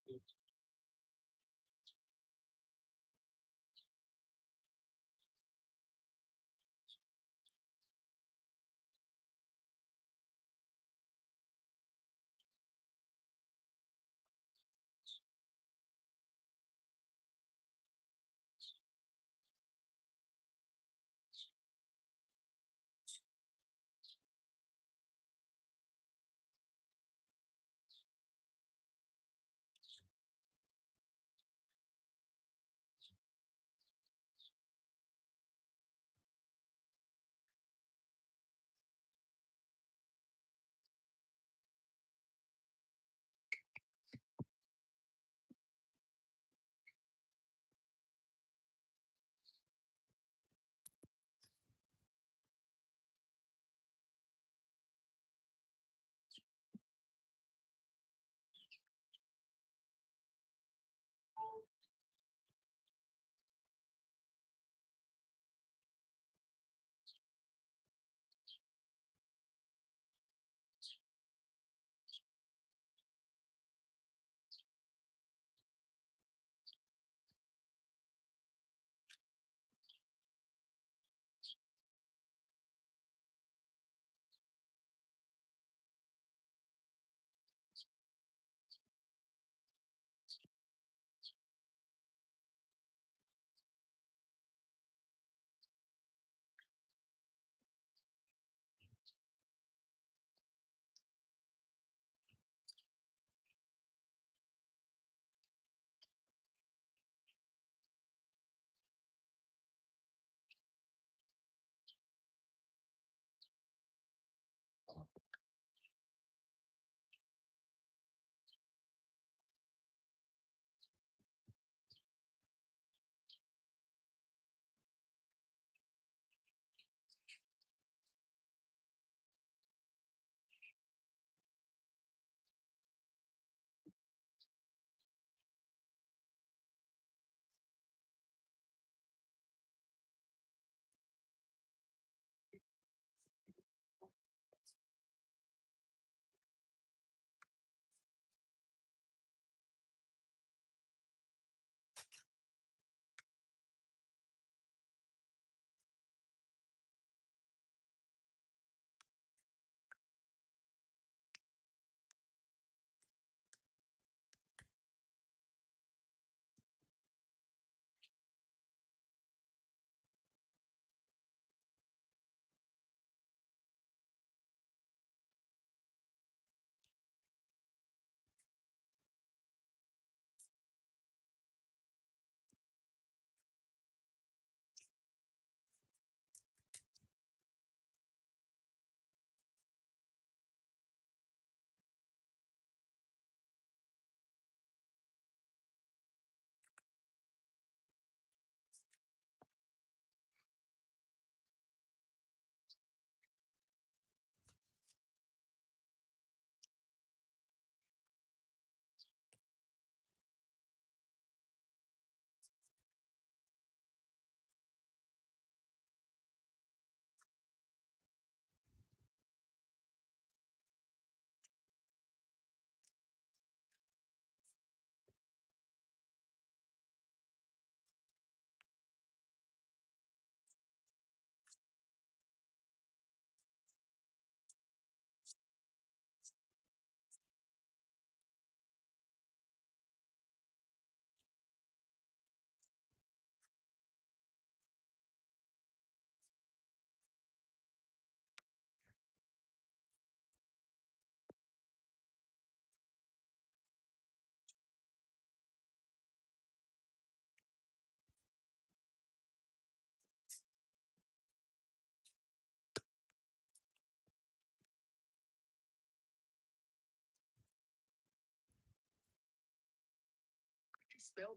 Spell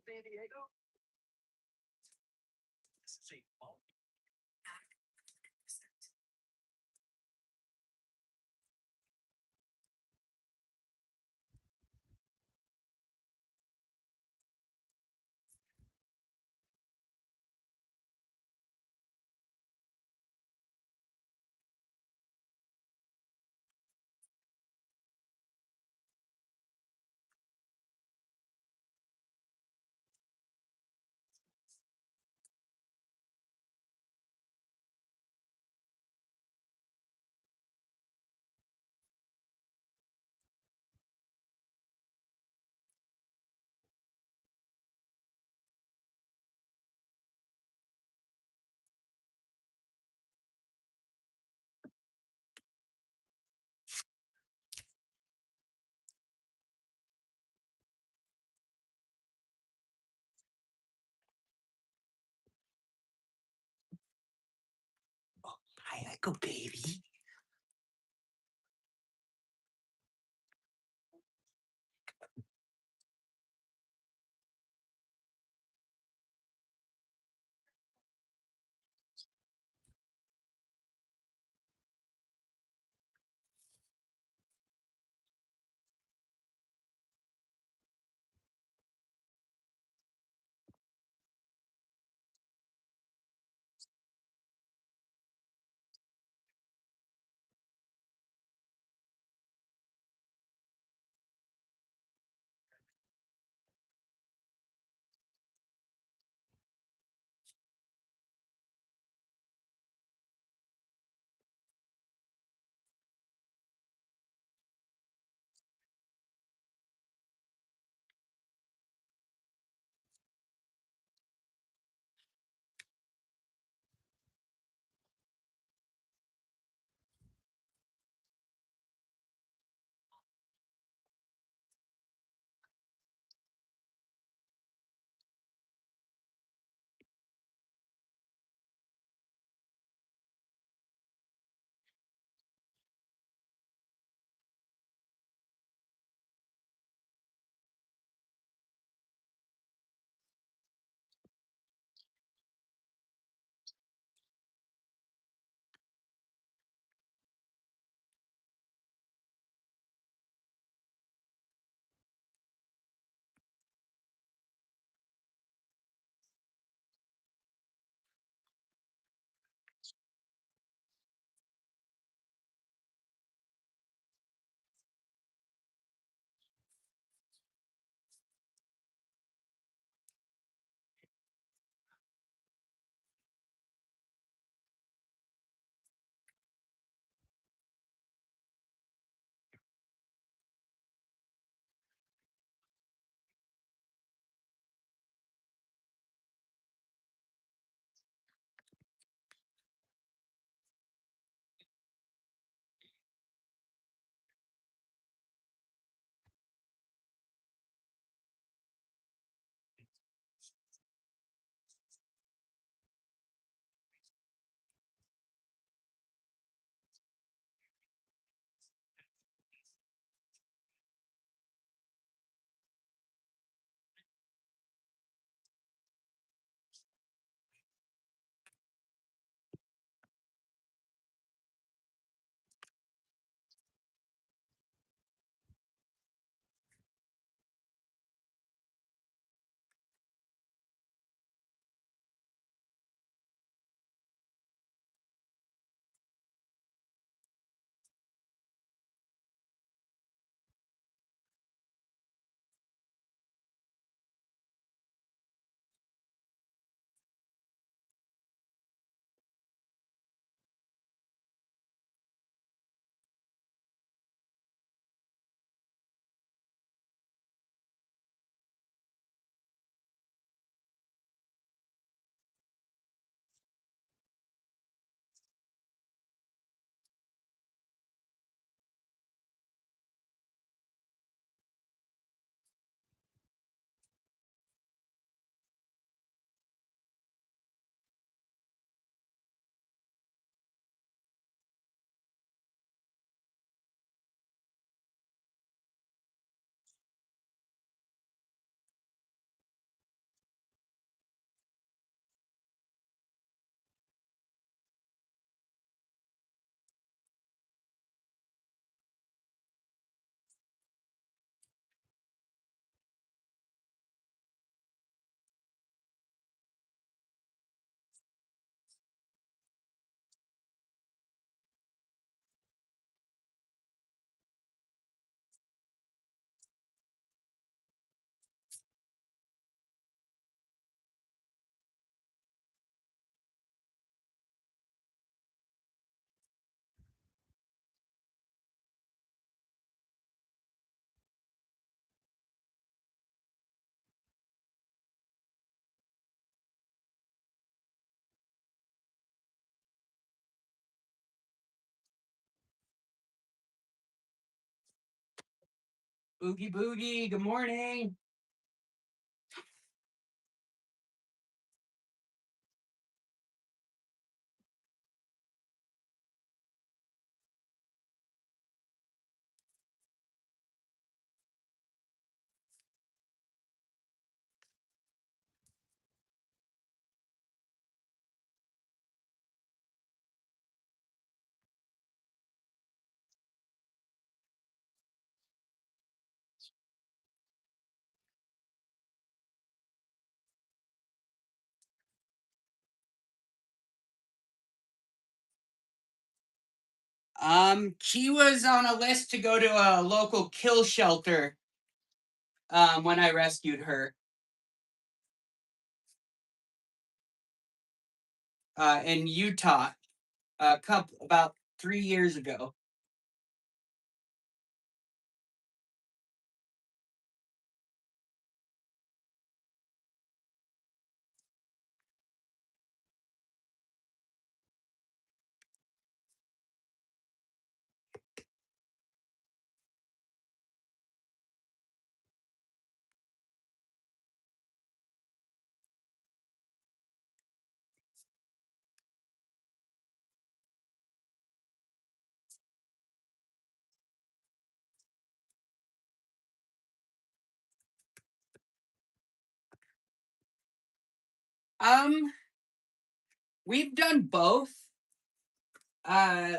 San Diego? This is a phone. Diego, baby. Boogie Boogie, good morning. She was on a list to go to a local kill shelter when I rescued her in Utah about 3 years ago. Um, we've done both. Uh,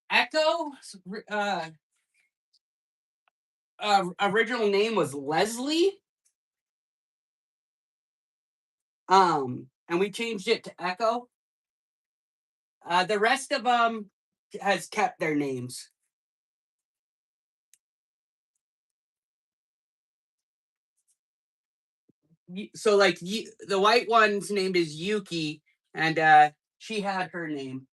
Echo, uh, original name was Leslie. And we changed it to Echo. The rest of them has kept their names. So like the white one's name is Yuki, and she had her name.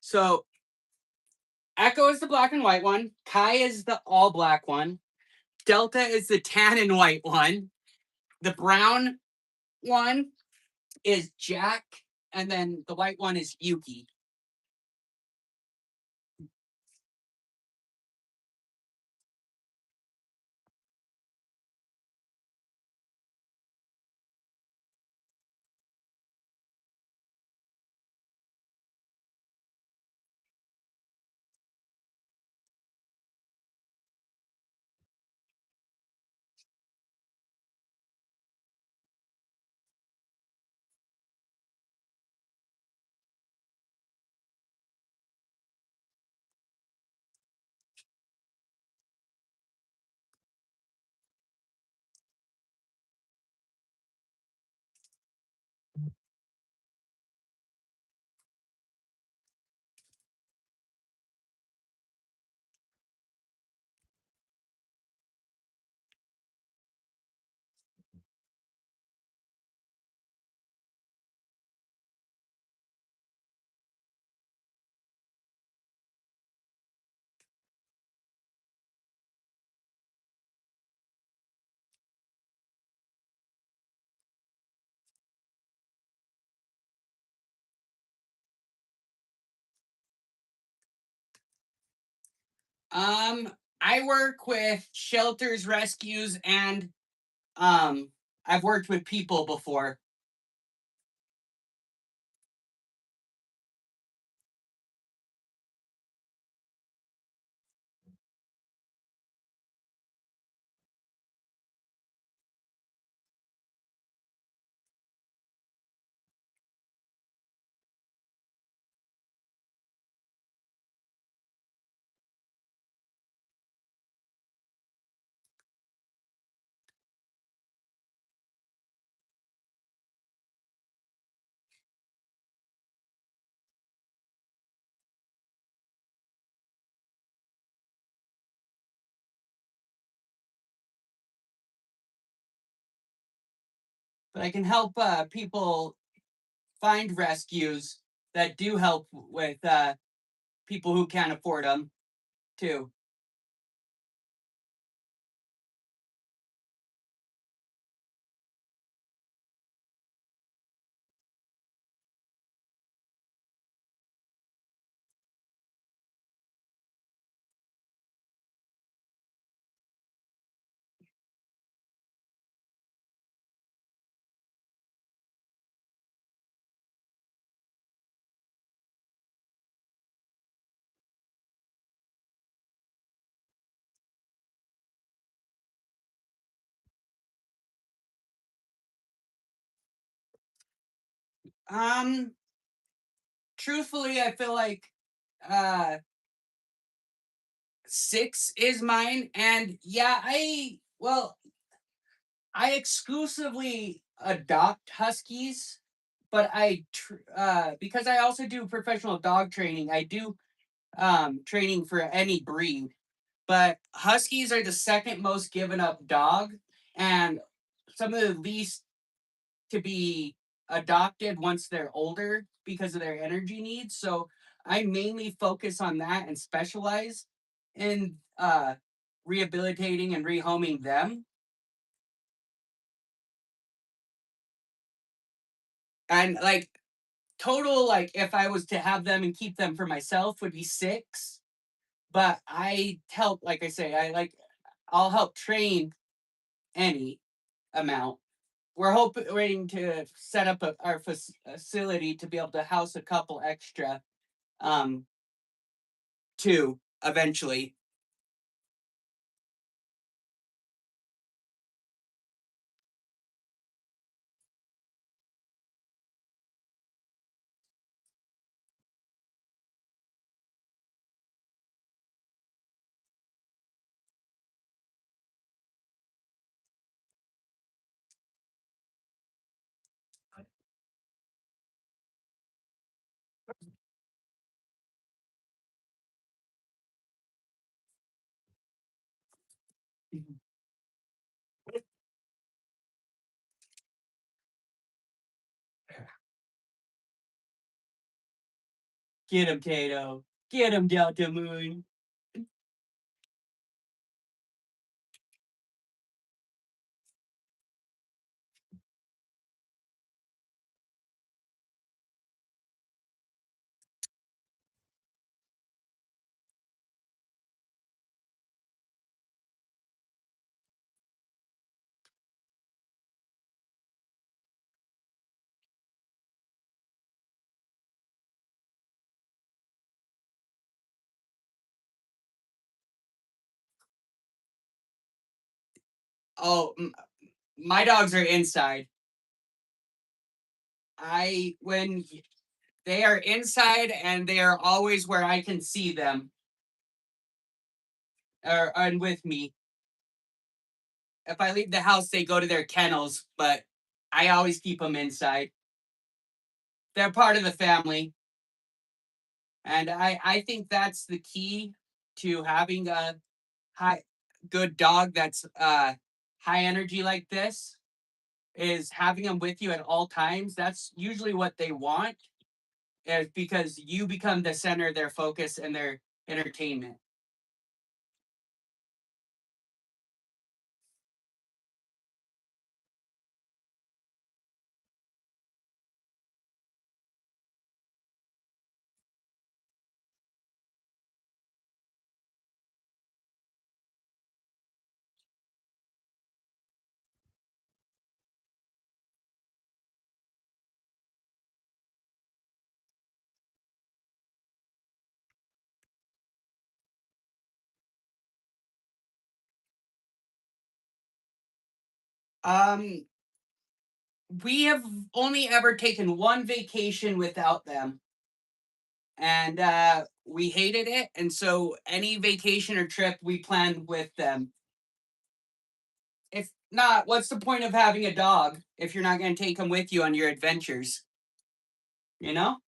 So Echo is the black and white one. Kai is the all black one. Delta is the tan and white one. The brown one is Jack, and then the white one is Yuki. Um, I work with shelters, rescues, and um, I've worked with people before. But I can help people find rescues that do help with people who can't afford them too. Um, truthfully, I feel like uh 6 is mine, and yeah, I exclusively adopt huskies, but because I also do professional dog training, I do training for any breed. But huskies are the second most given up dog, and some of the least to be adopted once they're older because of their energy needs. So I mainly focus on that and specialize in rehabilitating and rehoming them. And like total, like if I was to have them and keep them for myself, would be six. But I help, like I say, I'll help train any amount. We're hoping to set up our facility to be able to house a couple extra um, too eventually. Get him, Tato. Get him, Delta Moon. Oh, my dogs are inside. When they are inside and they are always where I can see them or and with me. If I leave the house, they go to their kennels, but I always keep them inside. They're part of the family, and I think that's the key to having a high good dog that's high energy like this is having them with you at all times. That's usually what they want, is because you become the center of their focus and their entertainment. Um, we have only ever taken one vacation without them, and we hated it. And so any vacation or trip we planned with them. If not, what's the point of having a dog if you're not going to take them with you on your adventures? You know?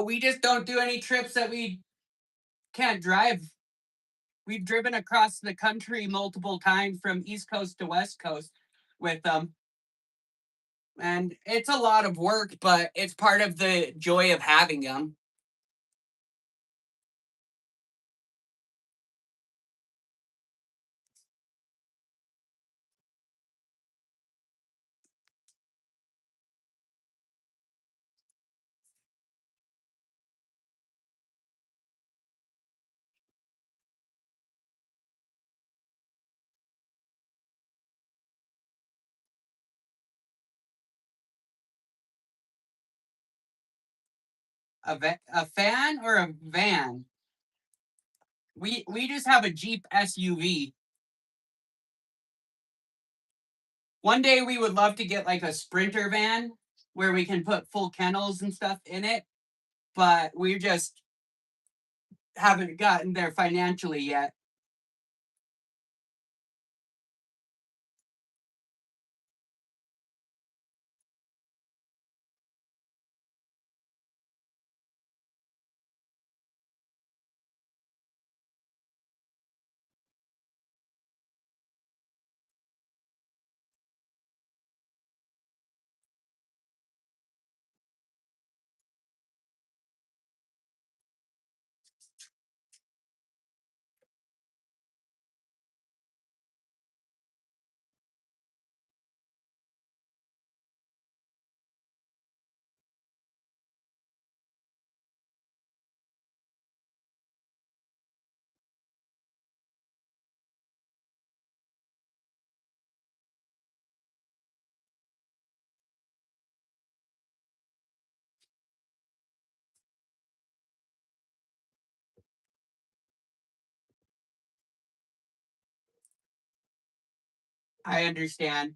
We just don't do any trips that we can't drive. We've driven across the country multiple times from East Coast to West Coast. with them. And it's a lot of work, but it's part of the joy of having them. A fan or a van? We just have a Jeep SUV. One day we would love to get like a Sprinter van where we can put full kennels and stuff in it, but we just haven't gotten there financially yet. I understand.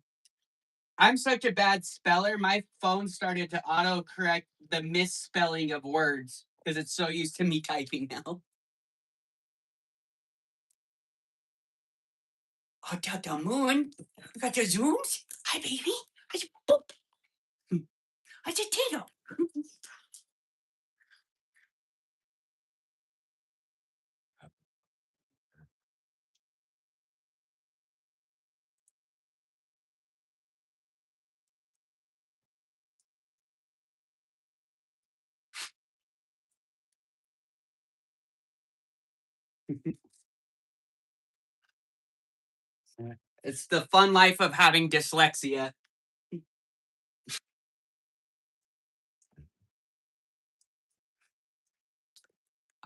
I'm such a bad speller. My phone started to autocorrect the misspelling of words because it's so used to me typing now. Oh, the moon. You got your zooms? Hi, baby. I just boop. I just Tato. It's the fun life of having dyslexia.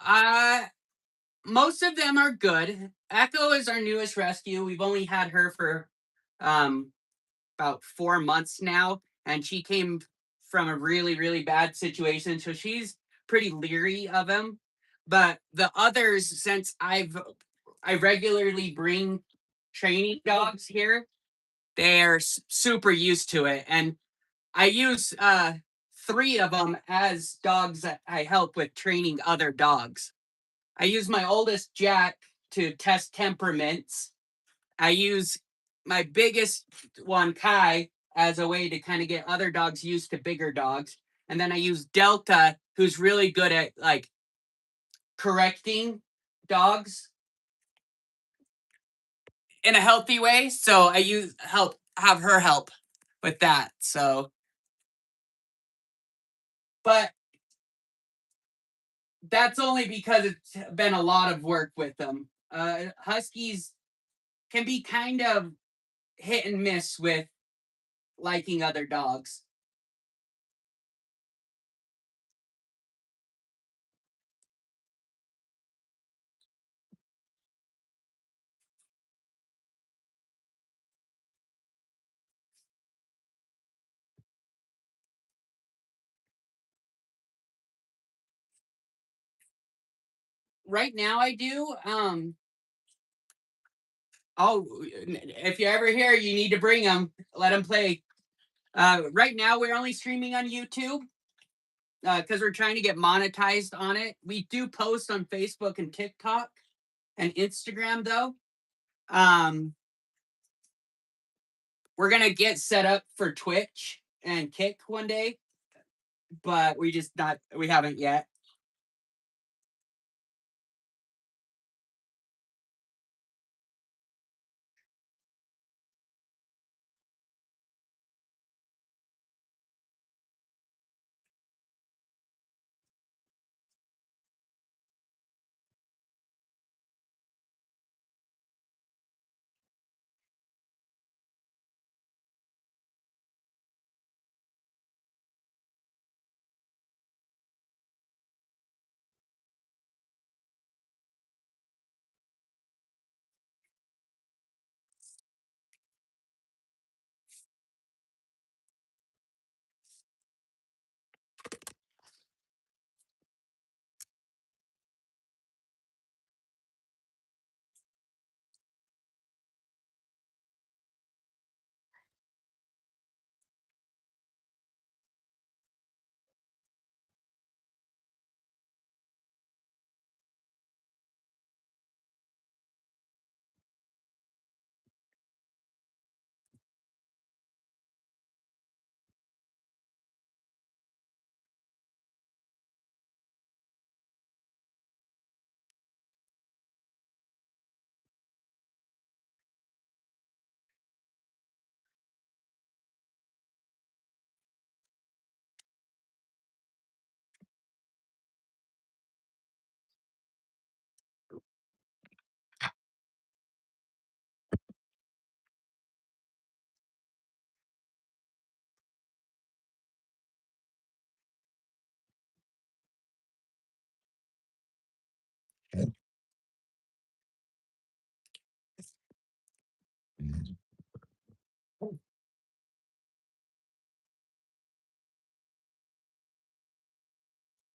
Uh, Most of them are good. Echo is our newest rescue. We've only had her for um, about 4 months now, and she came from a really, really bad situation. So she's pretty leery of him. But the others, since I regularly bring training dogs here, they're super used to it. And I use three of them as dogs that I help with training other dogs. I use my oldest Jack to test temperaments. I use my biggest one, Kai, as a way to kind of get other dogs used to bigger dogs. And then I use Delta, who's really good at like correcting dogs in a healthy way. So I use help have her help with that. So, but that's only because it's been a lot of work with them. Huskies can be kind of hit and miss with liking other dogs. Right now, I do. Oh, if you're ever here, you need to bring them. Let them play. Right now, we're only streaming on YouTube because we're trying to get monetized on it. We do post on Facebook and TikTok and Instagram, though. Um, we're gonna get set up for Twitch and Kick one day, but we haven't yet.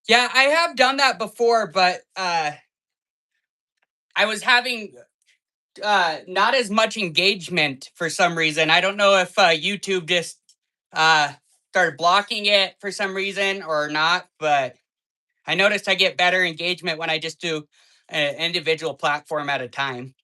Yeah, I have done that before, but I was having not as much engagement for some reason. I don't know if YouTube just uh, started blocking it for some reason or not, but I noticed I get better engagement when I just do an individual platform at a time.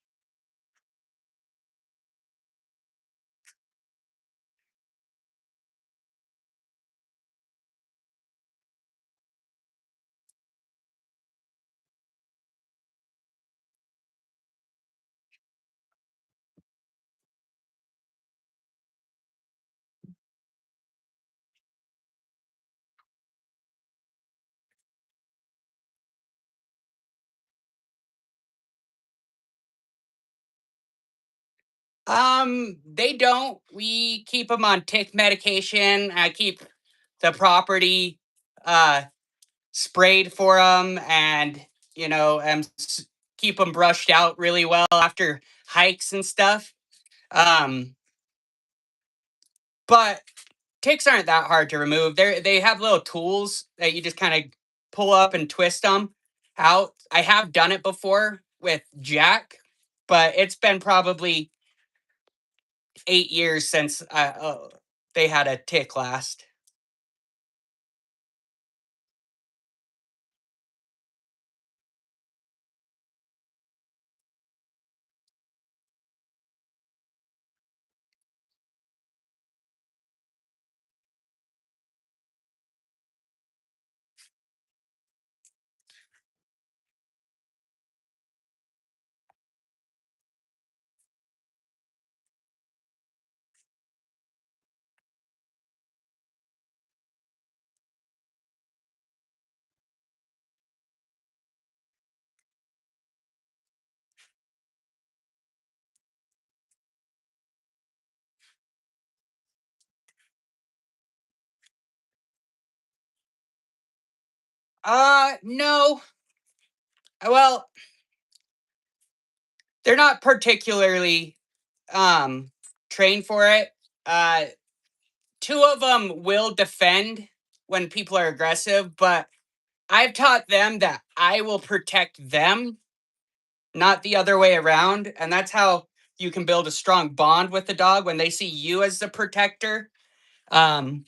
They don't. We keep them on tick medication. I keep the property uh sprayed for them, and keep them brushed out really well after hikes and stuff. Um, but ticks aren't that hard to remove. They have little tools that you just kind of pull up and twist them out. I have done it before with Jack, but it's been probably 8 years since they had a tick last. No. Well, they're not particularly um trained for it. Uh, two of them will defend when people are aggressive, but I've taught them that I will protect them, not the other way around. And that's how you can build a strong bond with the dog when they see you as the protector. Um,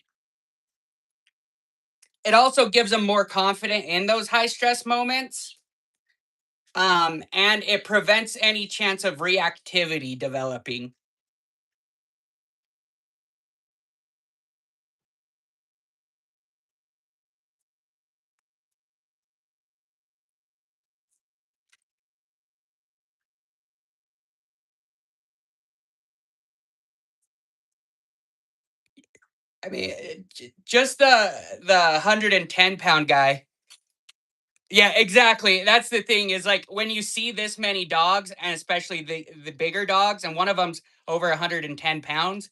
it also gives them more confident in those high stress moments. And it prevents any chance of reactivity developing. I mean, just the 110-pound guy. Yeah, exactly. That's the thing is like when you see this many dogs, and especially the bigger dogs, and one of them's over 110 pounds,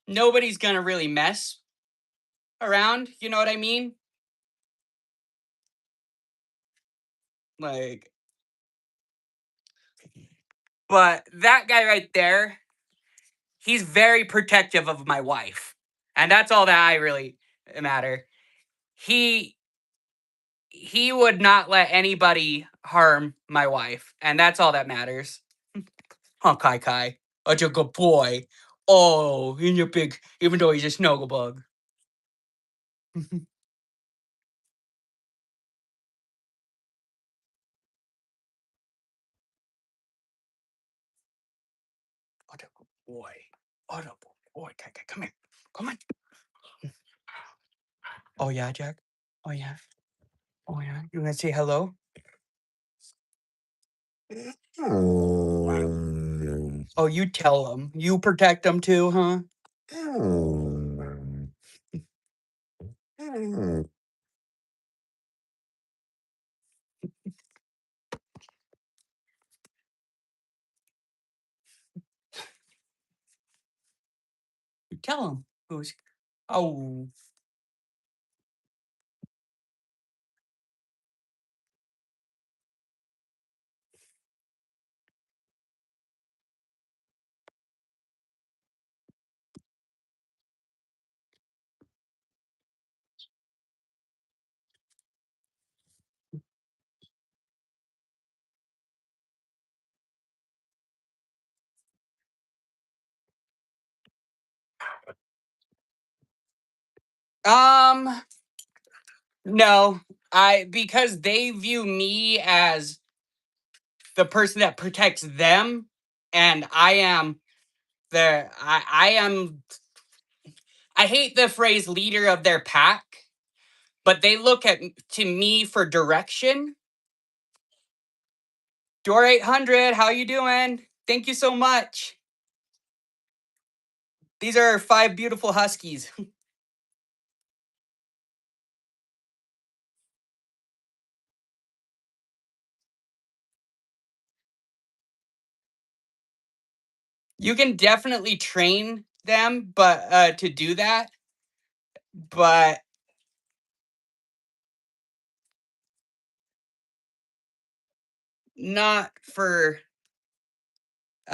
nobody's gonna really mess around. You know what I mean? Like, but that guy right there, he's very protective of my wife, and that's all that I really matter. He he would not let anybody harm my wife, and that's all that matters. Huh, Kai Kai? Such a good boy. Oh, he's a big, even though he's a snugglebug. What a good boy. What a good boy. Kai Kai, come here. Come on. Oh, yeah, Jack? Oh, yeah. Oh, yeah. You want to say hello? Oh, you tell him. You protect him too, huh? You tell him. Who's. Oh. No, because they view me as the person that protects them, and I am the I am I hate the phrase leader of their pack, but they look to me for direction. Door 800, how you doing? Thank you so much. These are 5 beautiful huskies. You can definitely train them, but to do that, but not for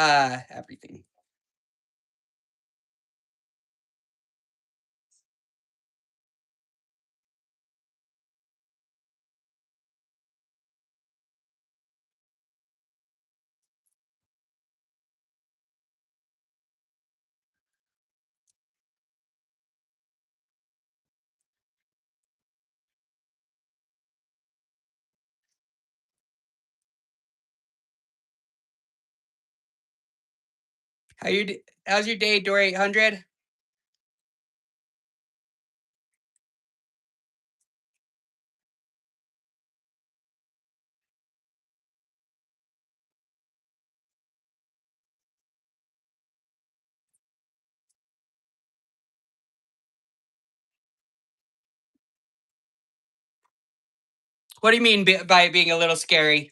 everything. How's your day, Door 800? What do you mean by being a little scary?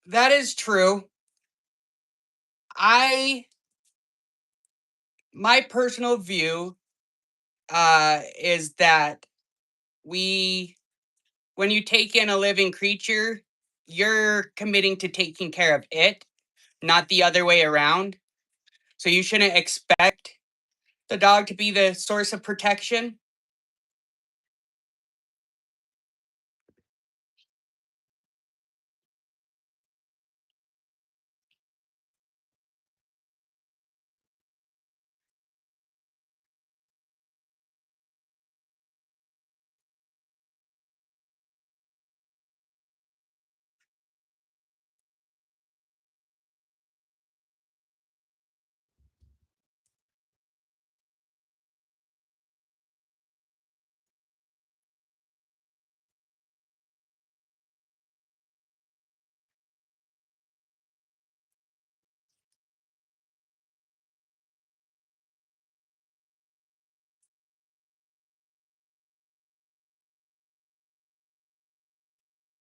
That is true. I My personal view is that we when you take in a living creature, you're committing to taking care of it, not the other way around. So you shouldn't expect the dog to be the source of protection.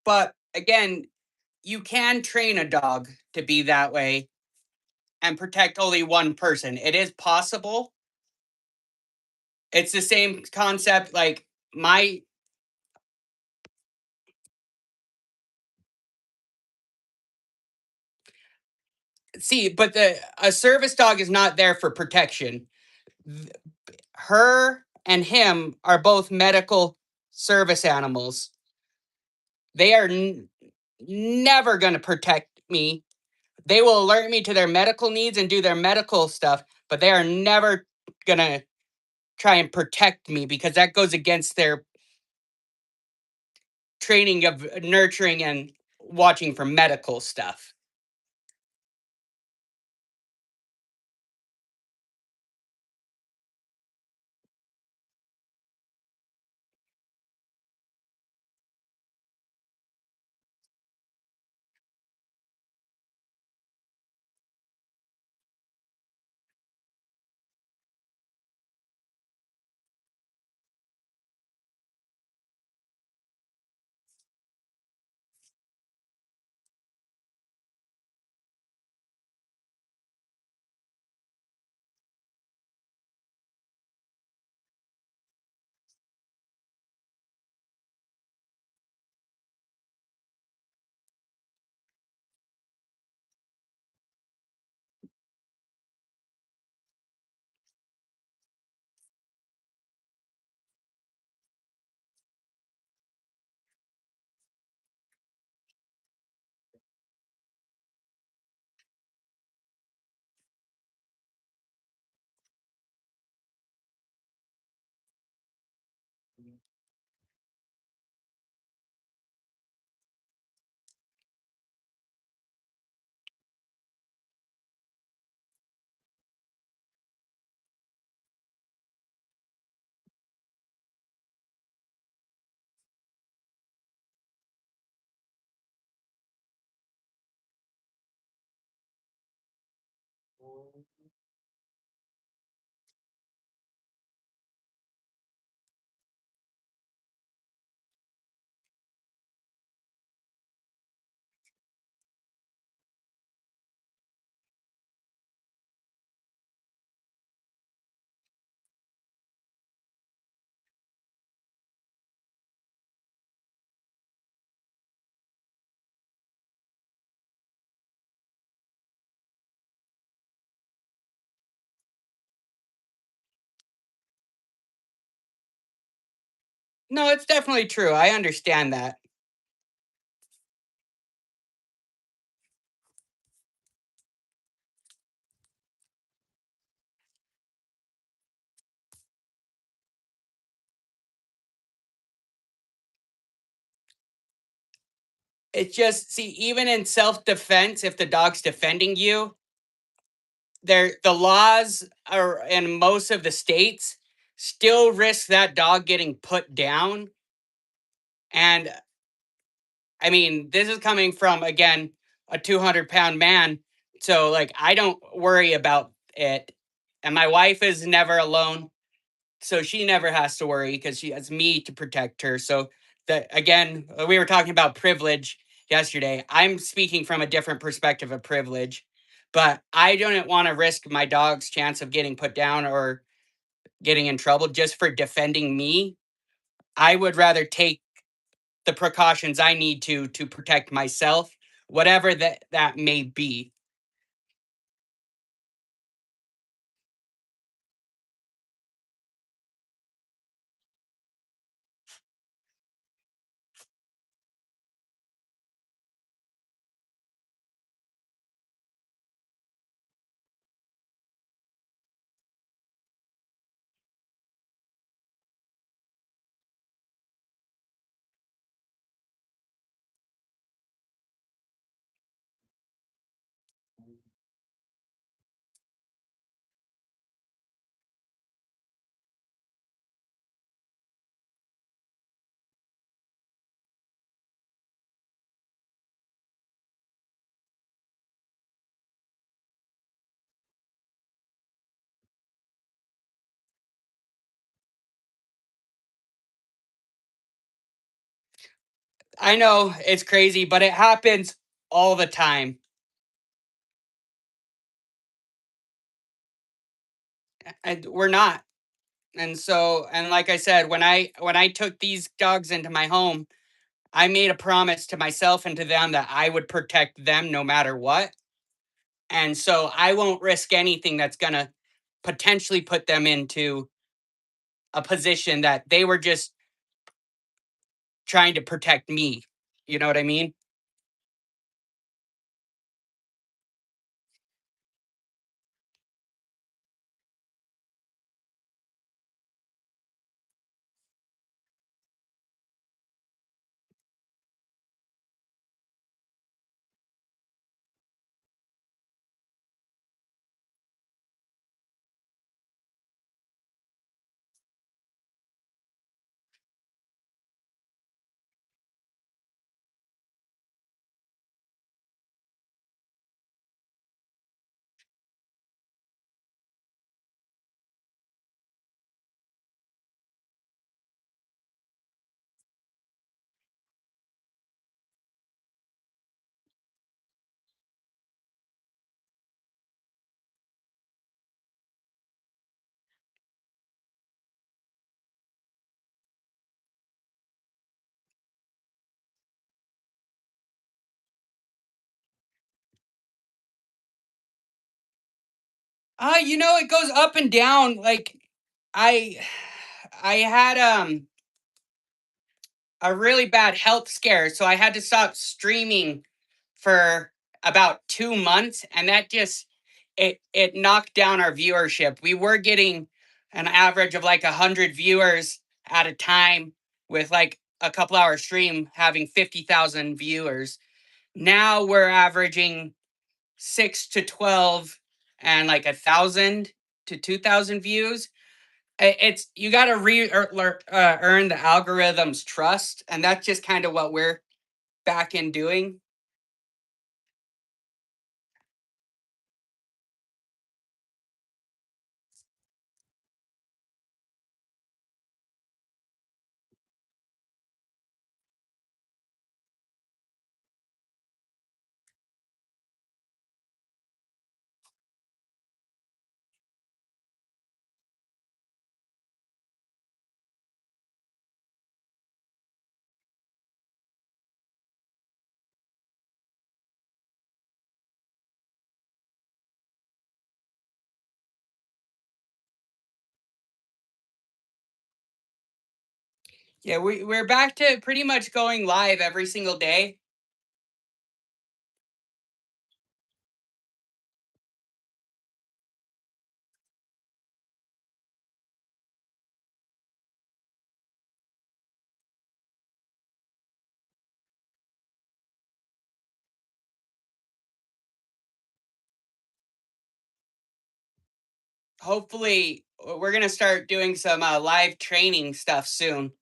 But again, you can train a dog to be that way and protect only one person. It is possible. It's the same concept. Like my see, but the a service dog is not there for protection. Th- Her and him are both medical service animals. They are never going to protect me. They will alert me to their medical needs and do their medical stuff, but they are never going to try and protect me because that goes against their training of nurturing and watching for medical stuff. No, it's definitely true. I understand that. It's just see, even in self-defense, if the dog's defending you, the laws are in most of the states still risk that dog getting put down. And I mean, this is coming from again a 200-pound man, so like I don't worry about it. And my wife is never alone, so she never has to worry because she has me to protect her. So that again, we were talking about privilege yesterday. I'm speaking from a different perspective of privilege, but I don't want to risk my dog's chance of getting put down or getting in trouble just for defending me. I would rather take the precautions I need to protect myself, whatever that may be. I know it's crazy, but it happens all the time. And we're not. And so, and like I said, when I took these dogs into my home, I made a promise to myself and to them that I would protect them no matter what. And so I won't risk anything that's going to potentially put them into a position that they were just trying to protect me. You know what I mean? It goes up and down. Like I I had a really bad health scare, so I had to stop streaming for about 2 months, and that just it knocked down our viewership. We were getting an average of like 100 viewers at a time with like a couple hour stream having 50,000 viewers. Now we're averaging 6 to 12 and like 1,000 to 2,000 views. It's you got to earn the algorithm's trust, and that's just kind of what we're back in doing. Yeah, we're back to pretty much going live every single day. Hopefully, we're gonna start doing some live training stuff soon.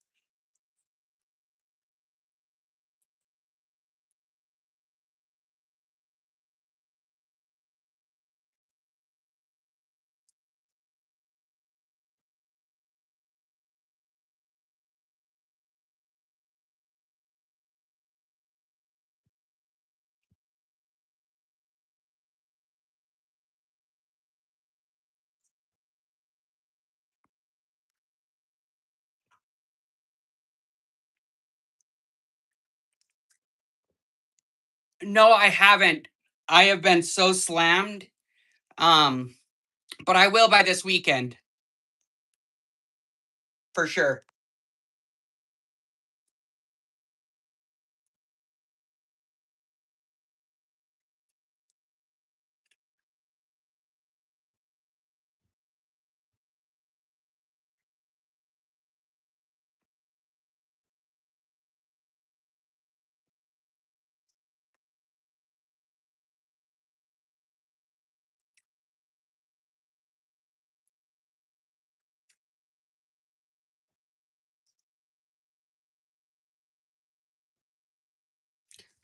No, I haven't. I have been so slammed. Um, but I will by this weekend for sure.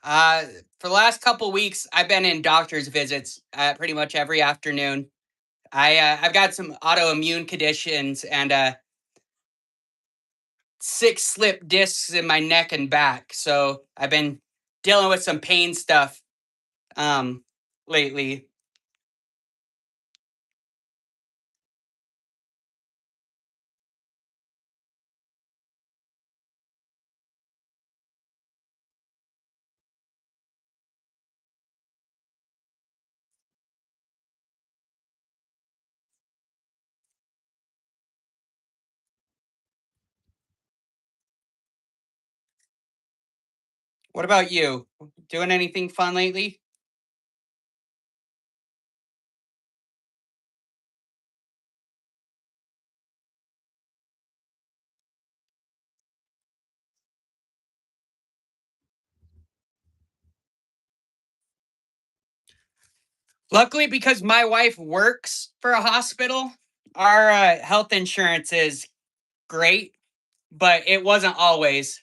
Uh, for the last couple weeks, I've been in doctor's visits pretty much every afternoon. I've got some autoimmune conditions, and 6 slip discs in my neck and back. So I've been dealing with some pain stuff um, lately. What about you? Doing anything fun lately? Luckily, because my wife works for a hospital, our health insurance is great, but it wasn't always.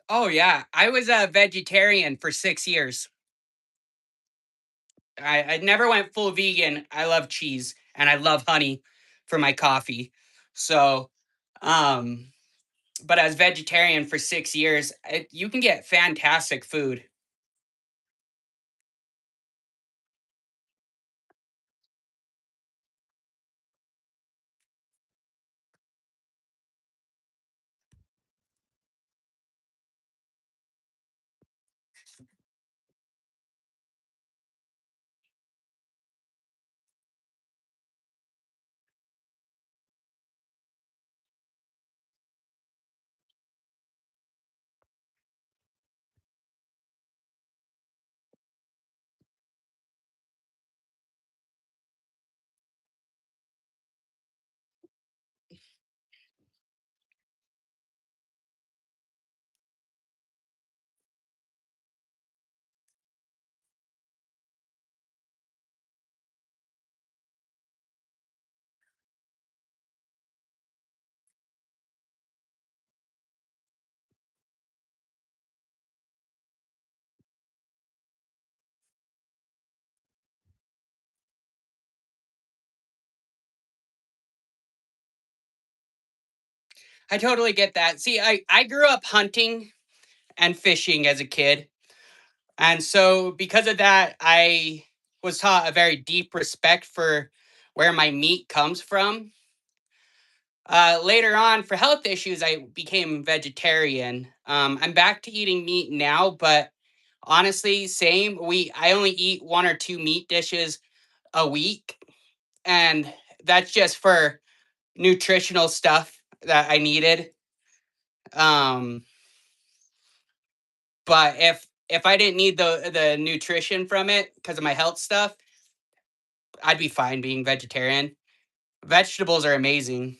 Oh, yeah. I was a vegetarian for 6 years. I never went full vegan. I love cheese and I love honey for my coffee. So, um, but as vegetarian for 6 years, you can get fantastic food. I totally get that. See, I grew up hunting and fishing as a kid. And so, because of that, I was taught a very deep respect for where my meat comes from. Later on, for health issues, I became vegetarian. I'm back to eating meat now, but honestly, same. I only eat 1 or 2 meat dishes a week, and that's just for nutritional stuff that I needed. Um, but if I didn't need the nutrition from it because of my health stuff, I'd be fine being vegetarian. Vegetables are amazing.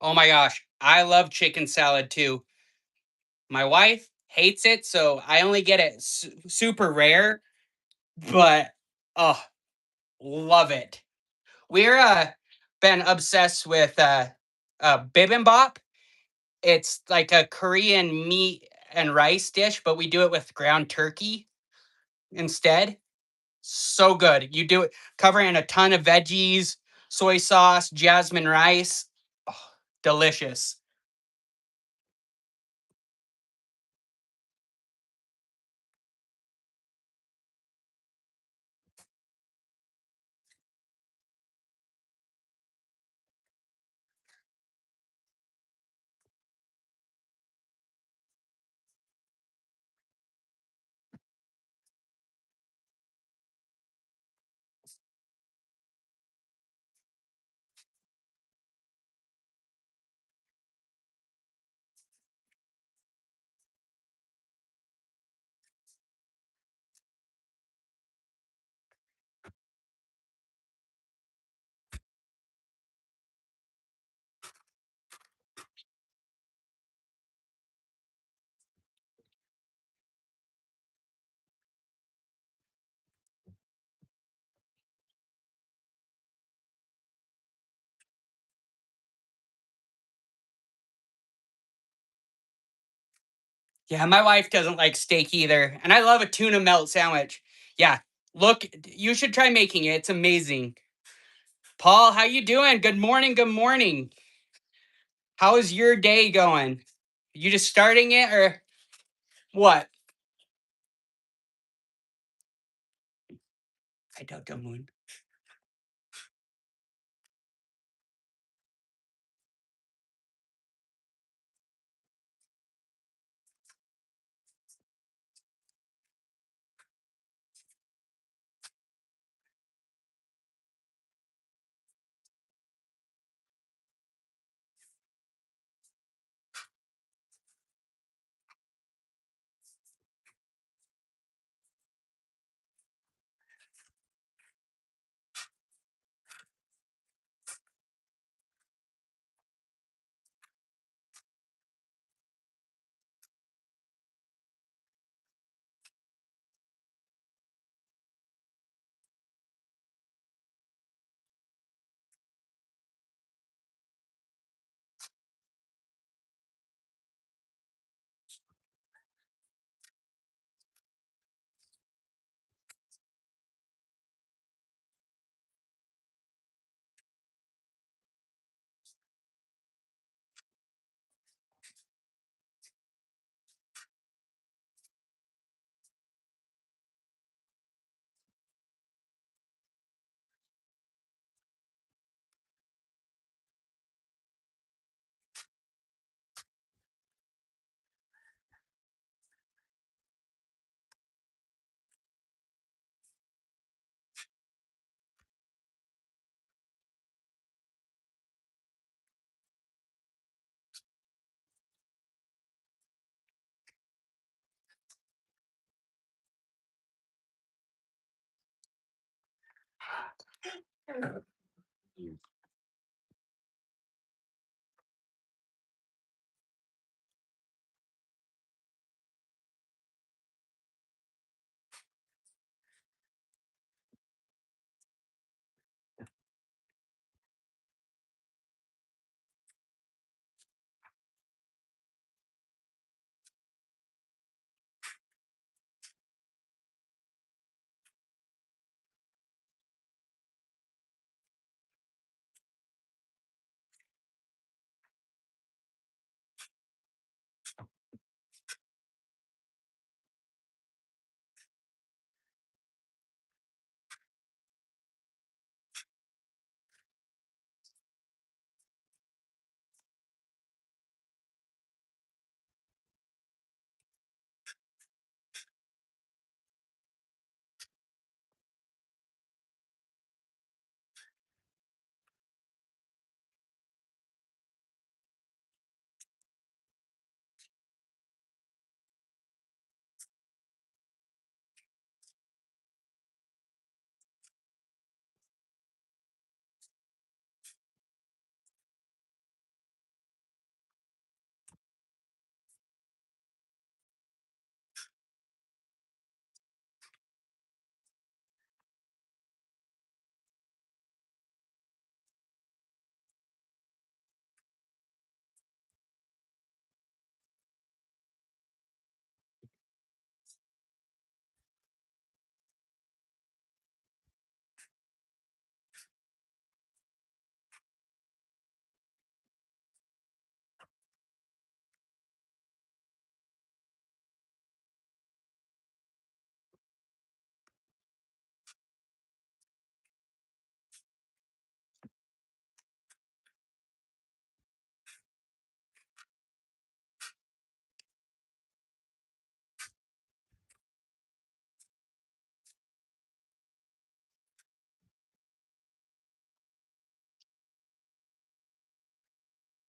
Oh my gosh, I love chicken salad too. My wife hates it, so I only get it super rare, but oh, love it. We're been obsessed with bibimbap. It's like a Korean meat and rice dish, but we do it with ground turkey instead. So good. You do it covering a ton of veggies, soy sauce, jasmine rice. Oh, delicious. Yeah, my wife doesn't like steak either, and I love a tuna melt sandwich. Yeah, look, you should try making it. It's amazing. Paul, how you doing? Good morning. Good morning. How is your day going? You just starting it or what? I don't know, Moon.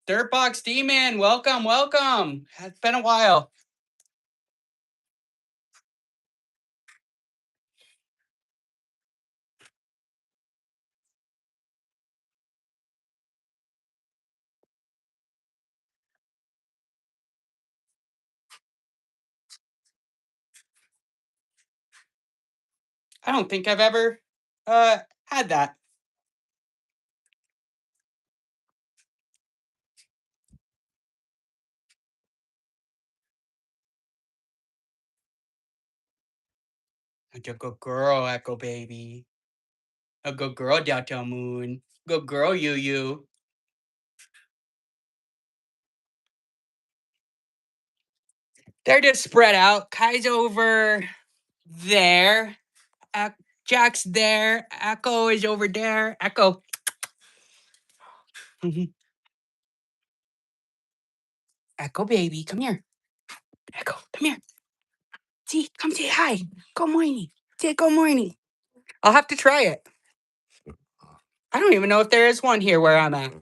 Dirtbox Demon, welcome, welcome. It's been a while. I don't think I've ever had that. A good girl, Echo Baby. A good girl, Delta Moon. Good girl, you. They're just spread out. Kai's over there. Jack's there. Echo is over there. Echo. Echo Baby, come here. Echo, come here. See, come say hi. Good morning. Say good morning. I'll have to try it. I don't even know if there is one here where I'm at.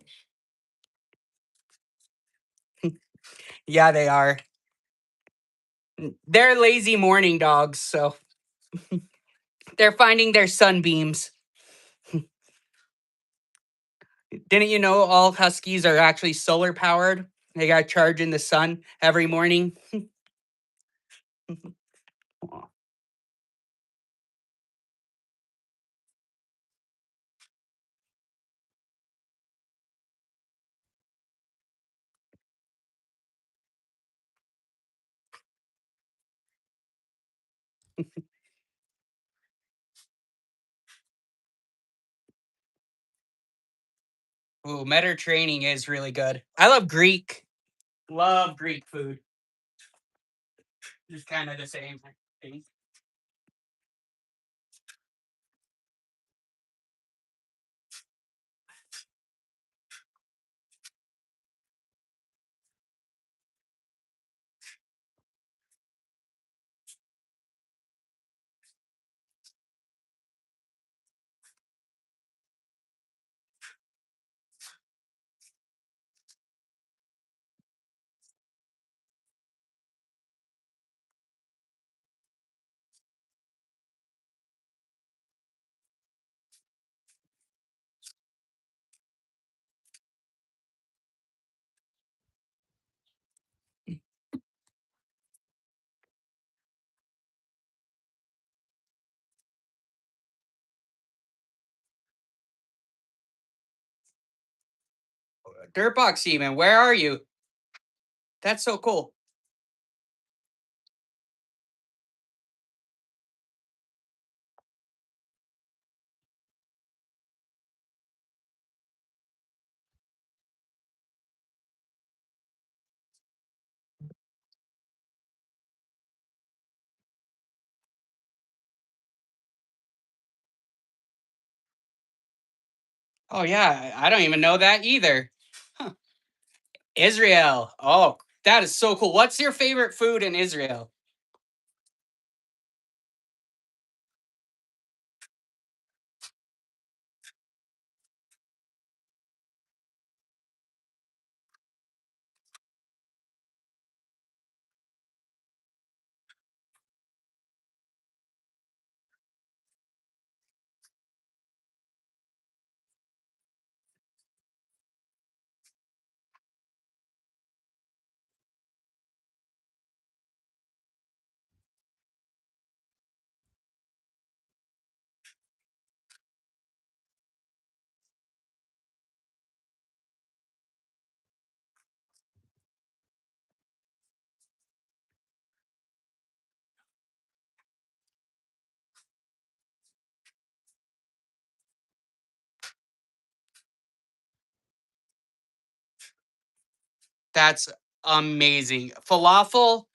Yeah, they are. They're lazy morning dogs, so they're finding their sunbeams. Didn't you know all huskies are actually solar powered? They got to charge in the sun every morning. Ooh, Mediterranean is really good. I love Greek. Love Greek food. Just kind of the same thing. Dirtbox Seaman, where are you? That's so cool. Oh yeah, I don't even know that either. Huh. Israel. Oh, that is so cool. What's your favorite food in Israel? That's amazing. Falafel.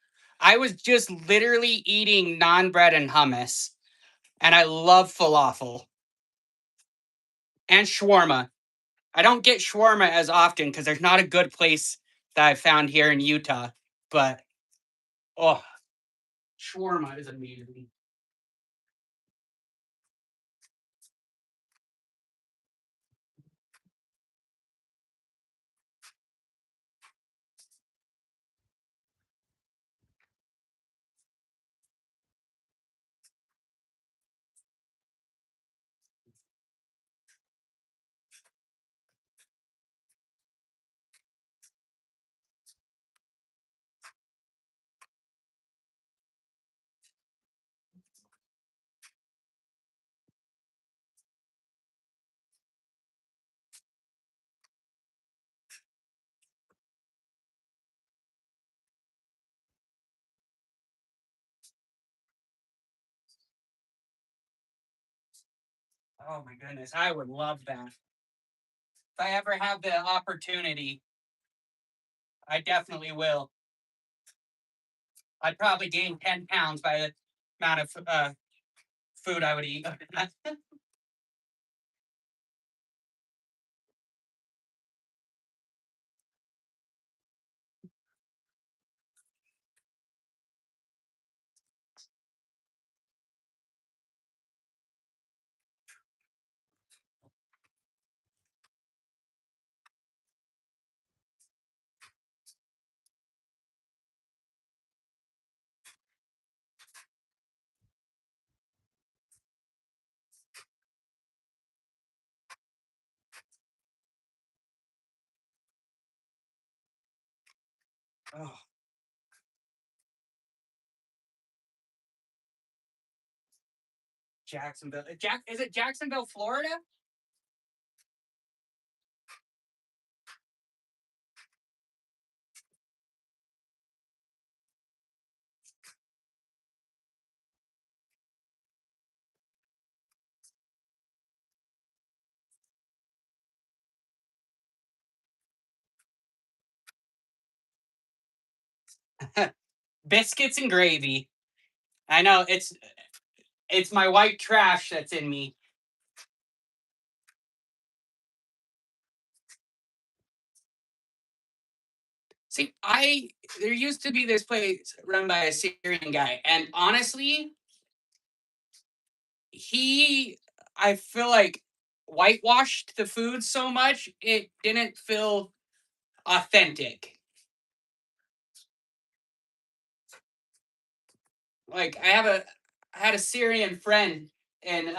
I was just literally eating naan bread and hummus, and I love falafel and shawarma. I don't get shawarma as often because there's not a good place that I found here in Utah. But oh, shawarma is amazing. Oh my goodness, I would love that. If I ever have the opportunity, I definitely will. I'd probably gain 10 pounds by the amount of food I would eat. Oh, Jacksonville. Is it Jacksonville, Florida? Biscuits and gravy. I know it's my white trash that's in me. See, there used to be this place run by a Syrian guy, and honestly, he I feel like whitewashed the food so much it didn't feel authentic. Like I had a Syrian friend in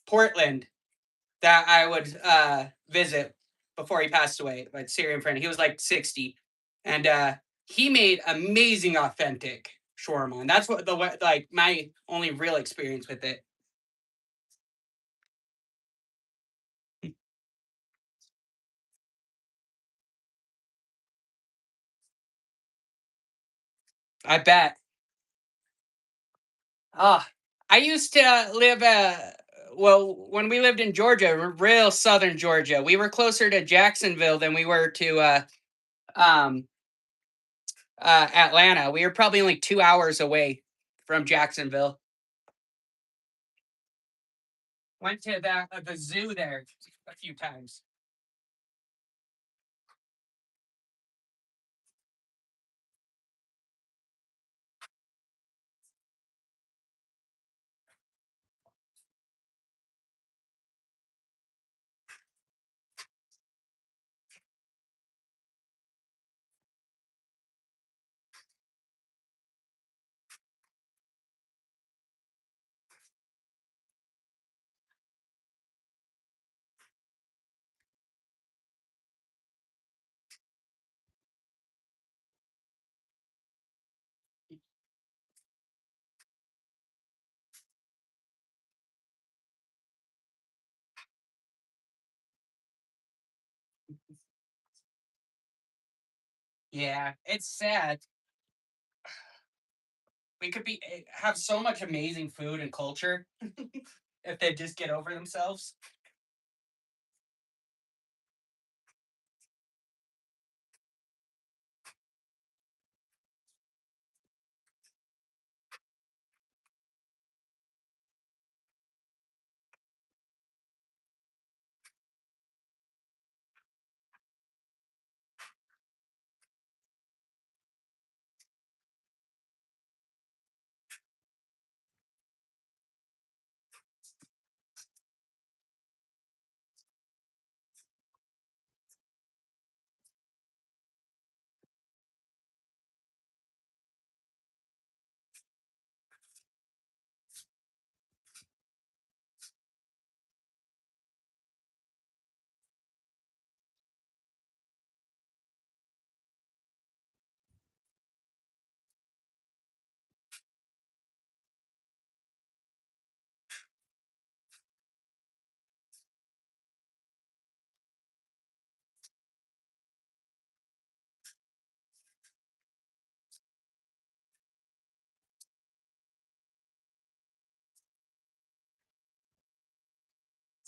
Portland that I would visit before he passed away. My Syrian friend, he was like 60, and he made amazing authentic shawarma, and that's what like my only real experience with it. I bet. Ah, I used to live well when we lived in Georgia, real southern Georgia. We were closer to Jacksonville than we were to um, Atlanta. We were probably only 2 hours away from Jacksonville. Went to the zoo there a few times. Yeah, it's sad. We could be have so much amazing food and culture if they just get over themselves.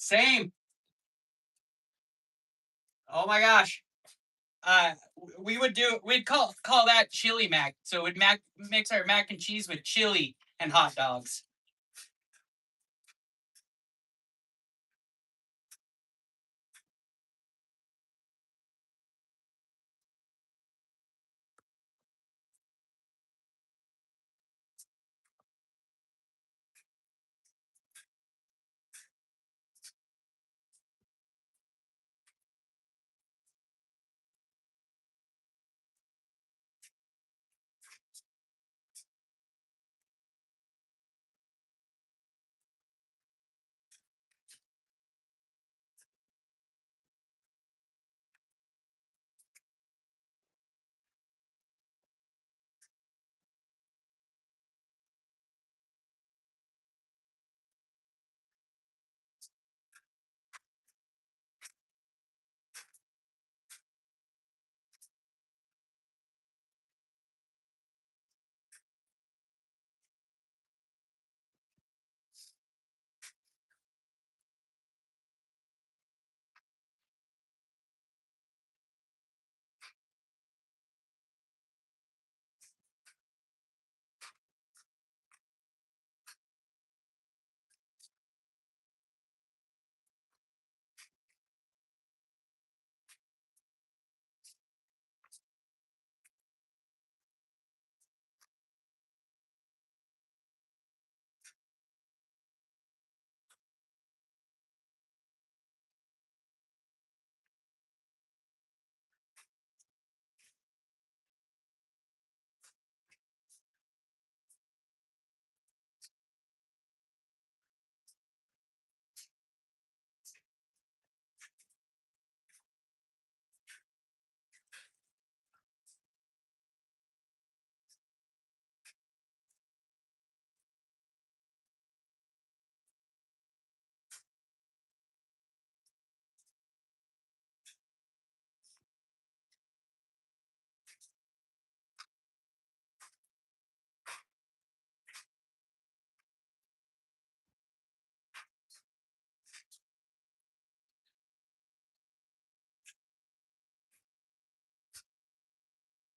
Same. Oh my gosh. We'd call that chili mac. So we'd mix our mac and cheese with chili and hot dogs.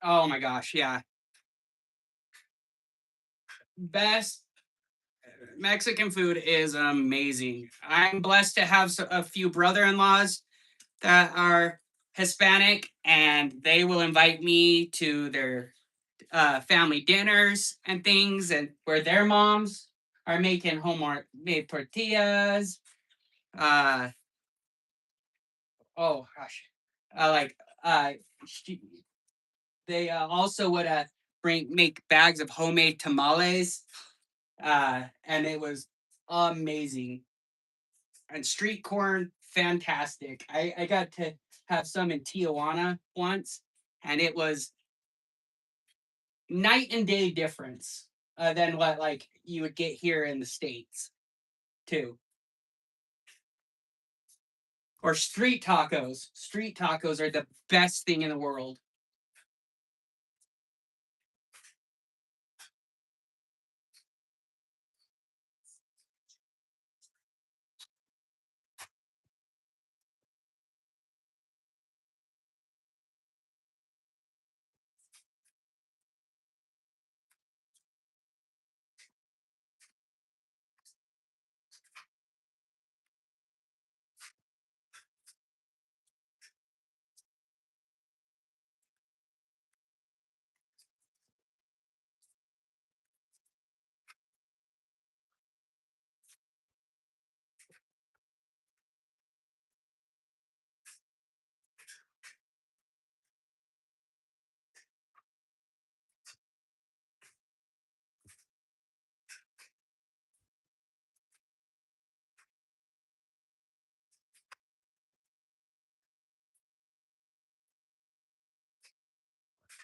Oh my gosh, yeah. Best Mexican food is amazing. I'm blessed to have a few brother-in-laws that are Hispanic, and they will invite me to their family dinners and things, and where their moms are making home made tortillas. Uh, oh gosh, like she, they also would make bags of homemade tamales, and it was amazing. And street corn, fantastic. I got to have some in Tijuana once, and it was night and day difference than what like you would get here in the States too. Or street tacos. Street tacos are the best thing in the world.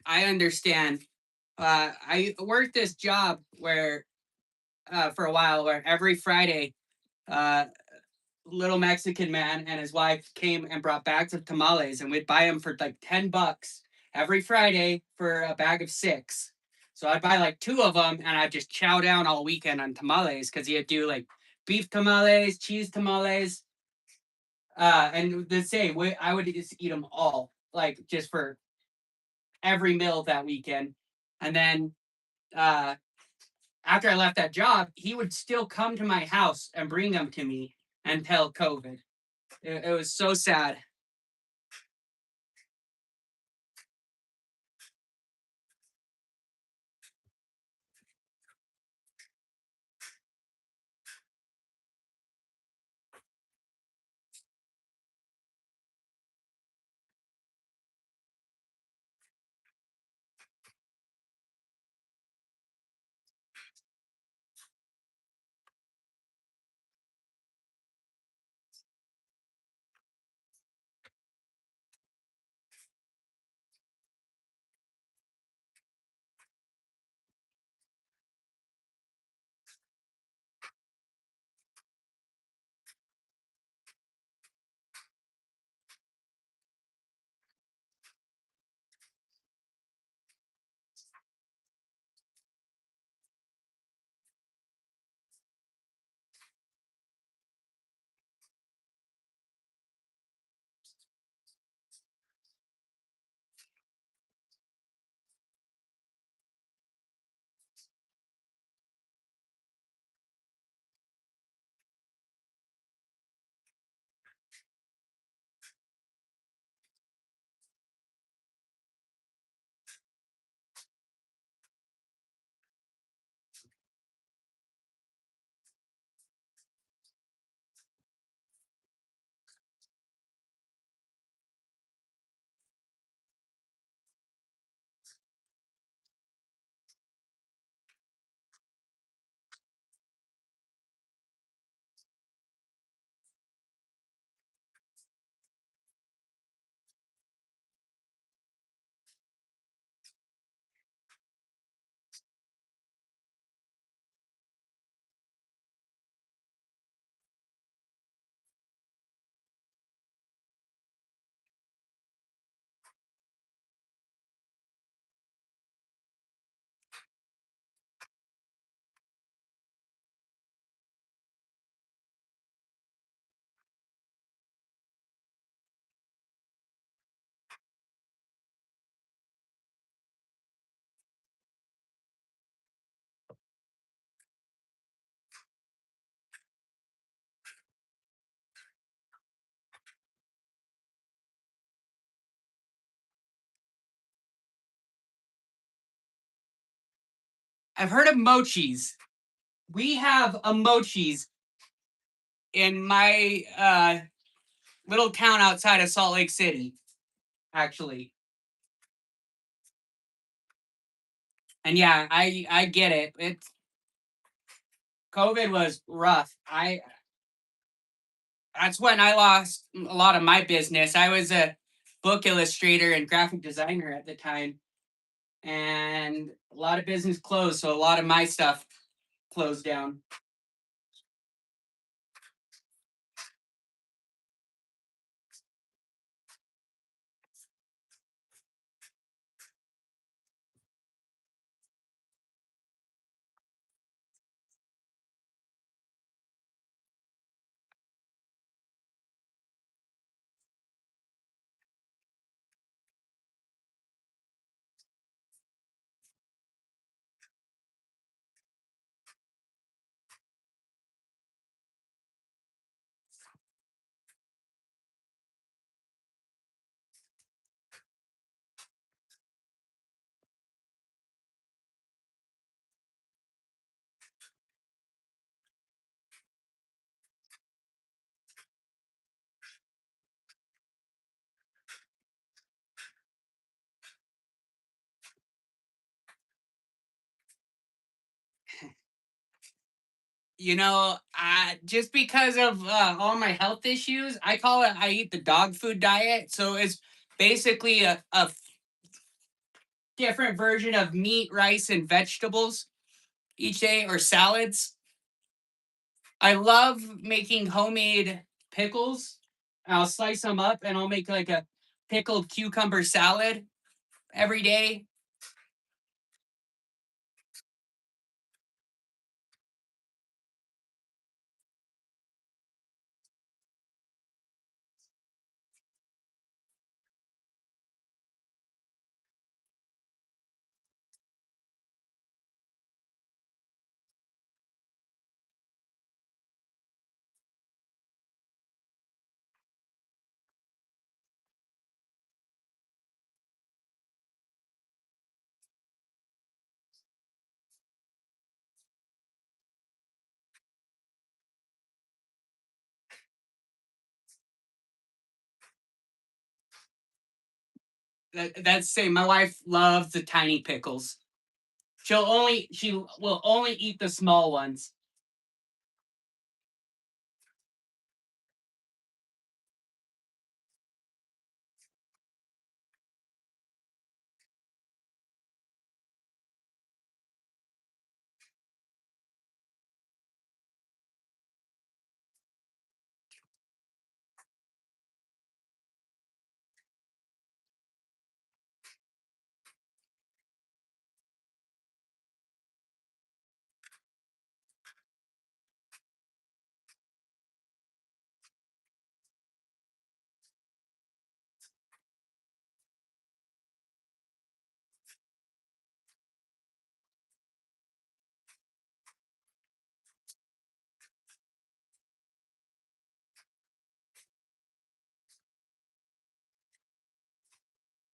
I understand. I worked this job where for a while where every Friday, uh, little Mexican man and his wife came and brought bags of tamales, and we'd buy them for like $10 every Friday for a bag of six. So I'd buy like two of them, and I'd just chow down all weekend on tamales because he'd do like beef tamales, cheese tamales. And the same, I would just eat them all, like just for every meal that weekend. And then uh, after I left that job, he would still come to my house and bring them to me until COVID. It was so sad. I've heard of mochis. We have a mochis in my little town outside of Salt Lake City, actually. And yeah, I get it. It's COVID was rough. I That's when I lost a lot of my business. I was a book illustrator and graphic designer at the time, and a lot of business closed, so a lot of my stuff closed down. Just because of all my health issues, I eat the dog food diet. So it's basically a different version of meat, rice, and vegetables each day, or salads. I love making homemade pickles. I'll slice them up and I'll make like a pickled cucumber salad every day. That's say my wife loves the tiny pickles. She will only eat the small ones.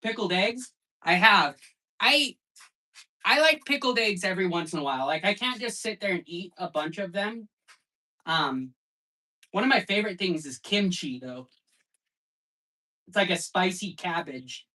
Pickled eggs? I have. I I like pickled eggs every once in a while. Like I can't just sit there and eat a bunch of them. Um, One of my favorite things is kimchi though. It's like a spicy cabbage.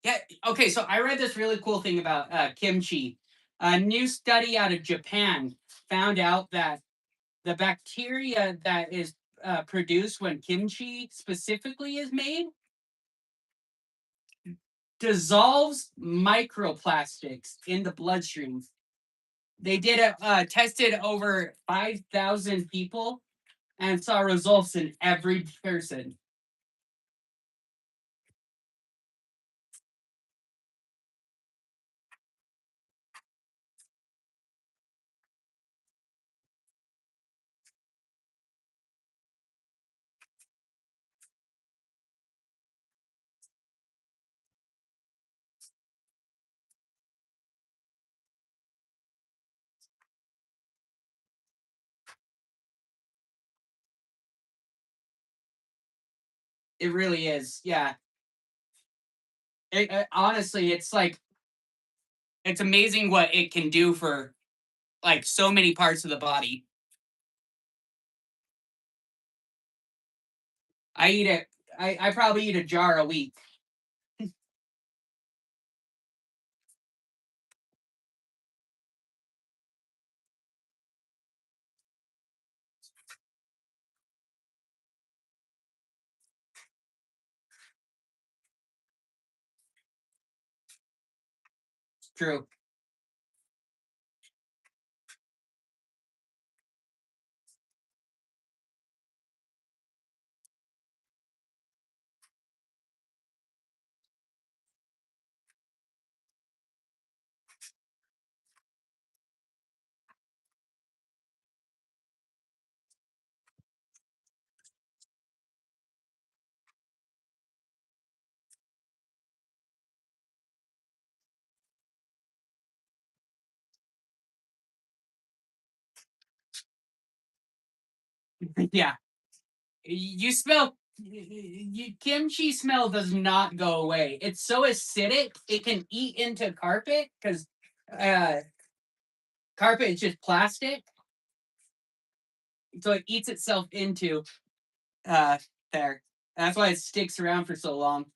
Yeah. Okay. So I read this really cool thing about kimchi. A new study out of Japan found out that the bacteria that is produced when kimchi specifically is made dissolves microplastics in the bloodstream. They did a tested over 5,000 people and saw results in every person. It really is. Yeah. Honestly, it's like it's amazing what it can do for like so many parts of the body. I eat it. I probably eat a jar a week. It's true. Yeah. You smell kimchi smell does not go away. It's so acidic it can eat into carpet because uh, carpet is just plastic, so it eats itself into uh, there. That's why it sticks around for so long.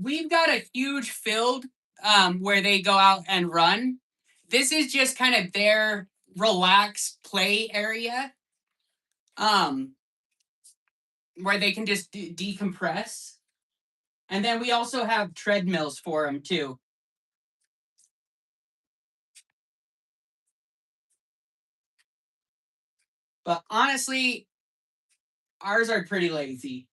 We've got a huge field where they go out and run. This is just kind of their relaxed play area where they can just decompress. And then we also have treadmills for them too. But honestly, ours are pretty lazy.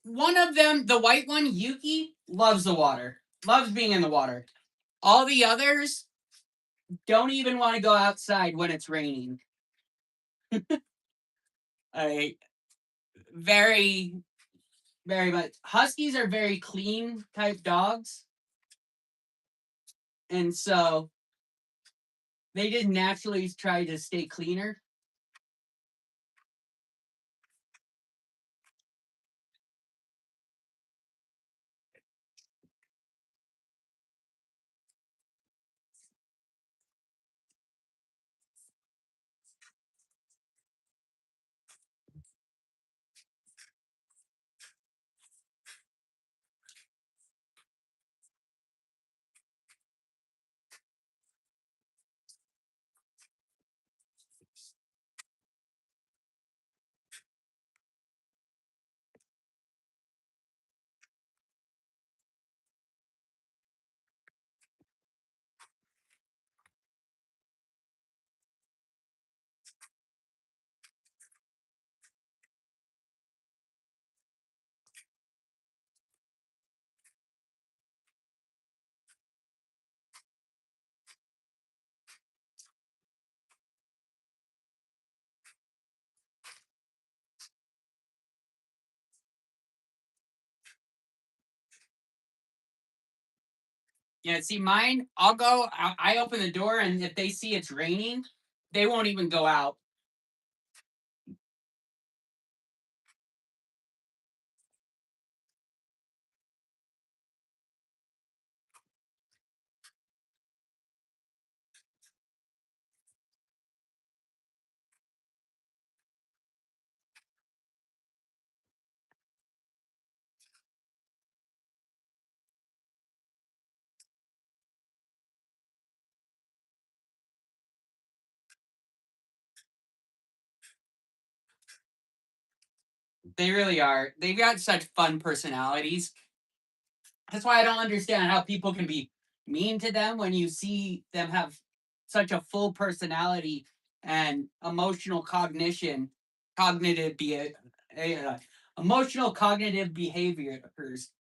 One of them, the white one, Yuki, loves the water. Loves being in the water. All the others don't even want to go outside when it's raining. I very, very much. Huskies are very clean type dogs. And so they just naturally try to stay cleaner. Yeah, see, mine, I open the door, and if they see it's raining, they won't even go out. They really are. They've got such fun personalities. That's why I don't understand how people can be mean to them when you see them have such a full personality and emotional cognition, cognitive be emotional cognitive behaviors.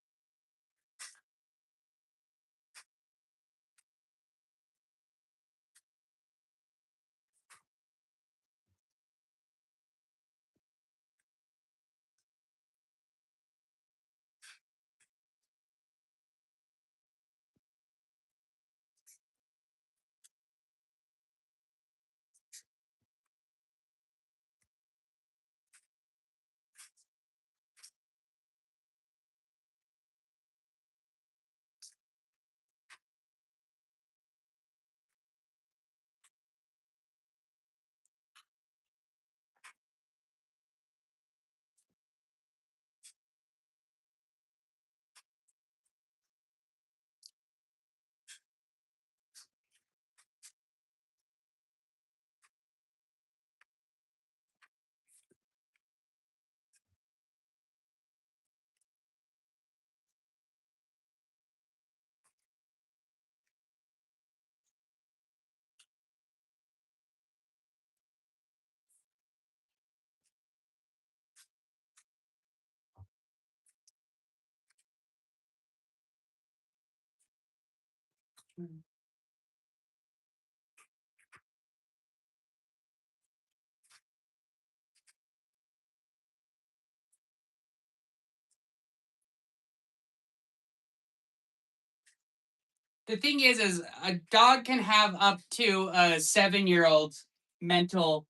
The thing is a dog can have up to a 7-year-old's mental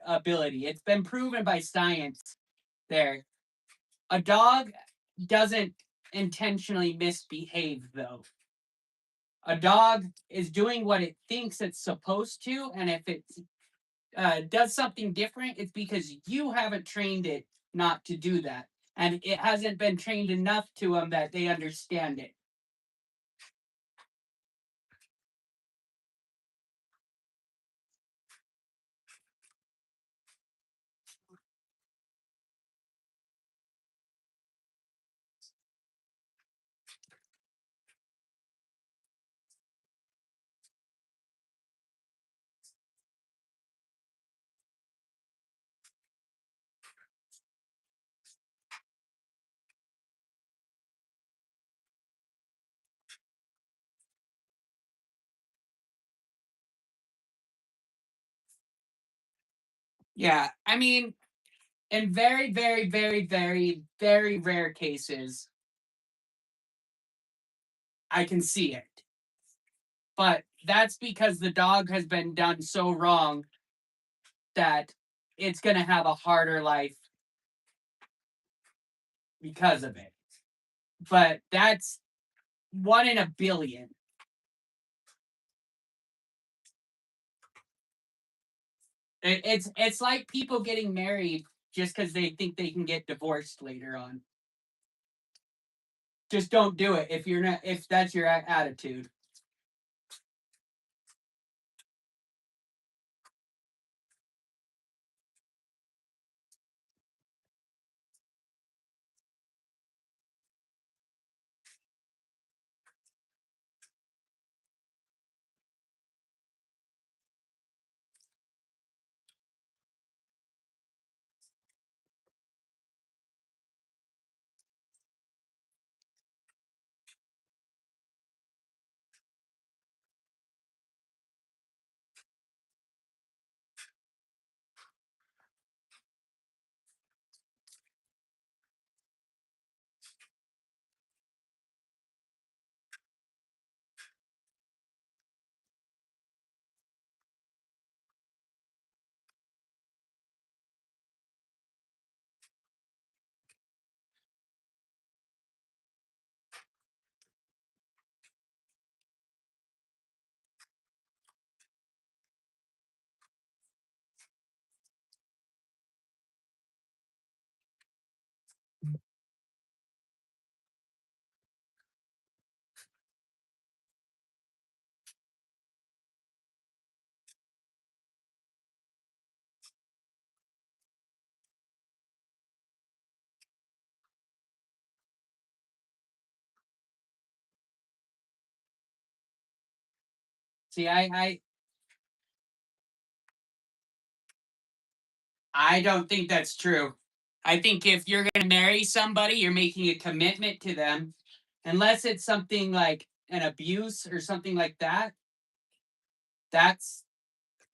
ability. It's been proven by science there. A dog doesn't intentionally misbehave, though. A dog is doing what it thinks it's supposed to, and if it does something different, it's because you haven't trained it not to do that. And it hasn't been trained enough to them that they understand it. Yeah, I mean, in very, very, very, very, very rare cases, I can see it. But that's because the dog has been done so wrong that it's going to have a harder life because of it. But that's 1 in a billion. It's like people getting married just because they think they can get divorced later on. Just don't do it if you're not if that's your attitude. See, I don't think that's true. I think if you're going to marry somebody, you're making a commitment to them, unless it's something like an abuse or something like that. That's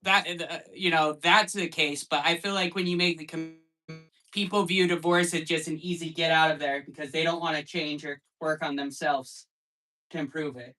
that's the case. But I feel like when you make people view divorce as just an easy get out of there because they don't want to change or work on themselves to improve it.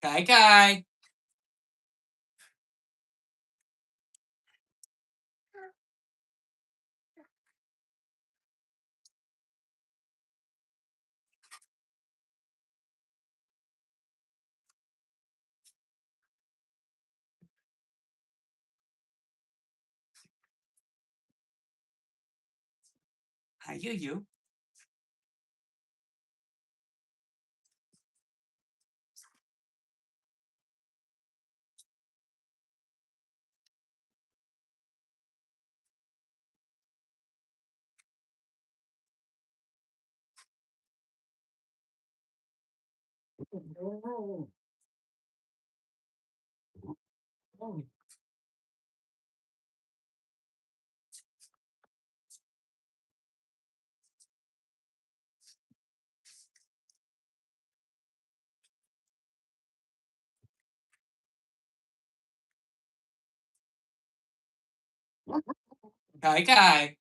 Kai Kai. Hi, you. Kai Kai.